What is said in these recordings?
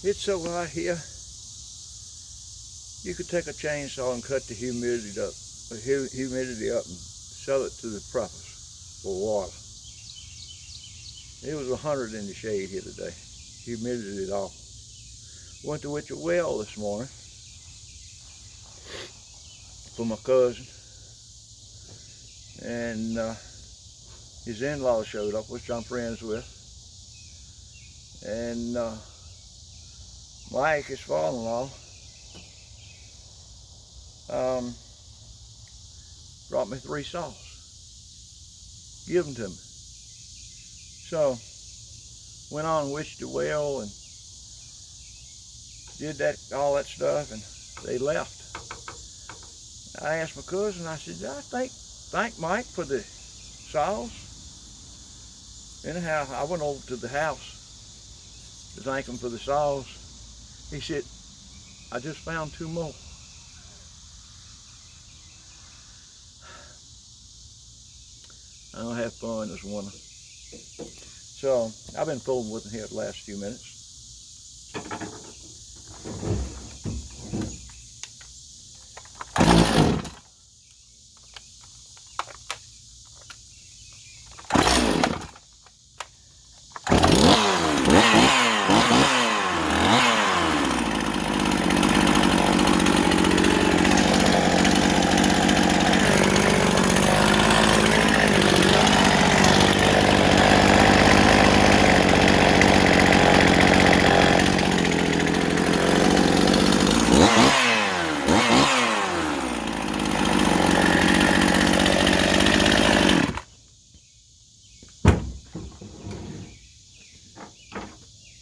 It's so hot here, you could take a chainsaw and cut the humidity up and sell it to the preppers for water. It was 100 in the shade here today. Humidity at all. Went to Witcher Well this morning for my cousin, and his in-laws showed up, which I'm friends with, and Mike, his father-in-law, brought me 3 saws, give them to me. So went on and witched the well and did all that stuff, and they left. I asked my cousin, I said, I thank Mike for the saws. Anyhow, I went over to the house to thank him for the saws. He said, I just found 2 more. I don't have fun this winter. So I've been fooling with it here the last few minutes.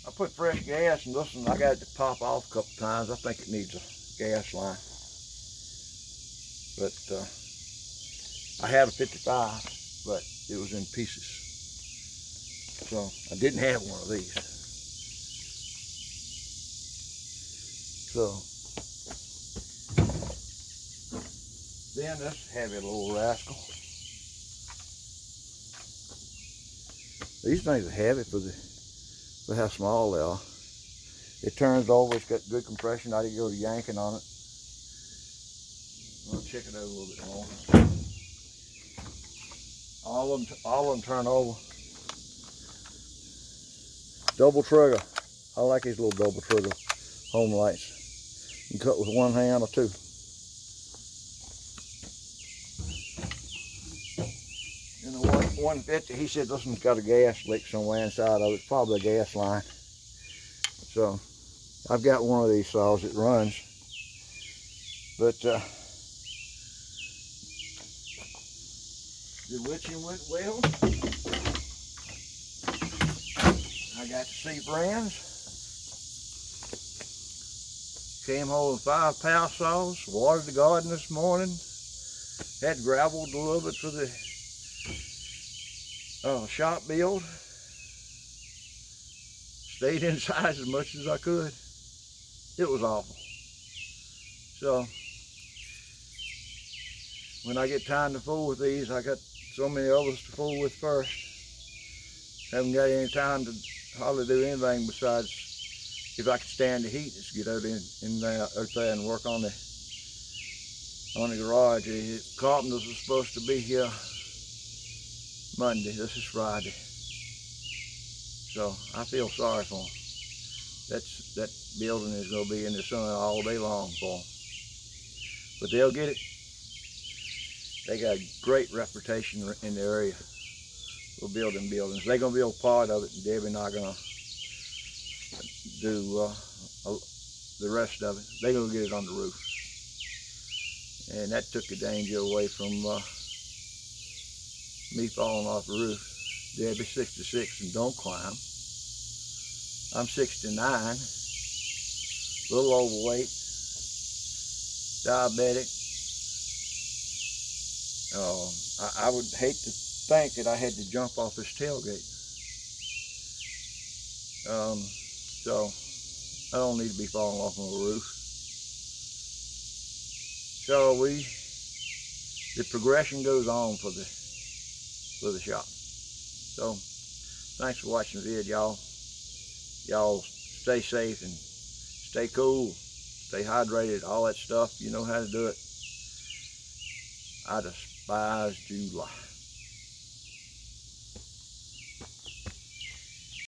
I put fresh gas in this one. I got it to pop off a couple times. I think it needs a gas line. But I had a 55, but it was in pieces. So I didn't have one of these. So then this heavy little rascal. These things are heavy for how small they are. It turns over, it's got good compression. I didn't go to yanking on it. I'll check it out a little bit more. All of them turn over. Double trigger. I like these little double trigger home lights. You can cut with 1 hand or 2. And the 150, he said this one's got a gas leak somewhere inside of it. It's probably a gas line. So I've got one of these saws that runs. But the witching went well. I got to see friends. Came home with 5 power saws. Watered the garden this morning. Had gravelled a little bit for the shop build. Stayed inside as much as I could. It was awful. So when I get time to fool with these, I got so many others to fool with first. Haven't got any time to hardly do anything besides, if I could stand the heat, just get out there and work on the garage. The carpenters were supposed to be here Monday. This is Friday. So I feel sorry for them. That building is going to be in the sun all day long for them. But they'll get it. They got a great reputation in the area for building buildings. They're going to build part of it, and Debbie and I are going to do the rest of it. They're going to get it on the roof. And that took the danger away from me falling off the roof. Debbie's 66 and don't climb. I'm 69, a little overweight, diabetic. I would hate to think that I had to jump off this tailgate. So I don't need to be falling off on the roof. So the progression goes on for the shop. So thanks for watching the vid, y'all. Y'all stay safe and Stay cool, stay hydrated, all that stuff. You know how to do it. I despise July.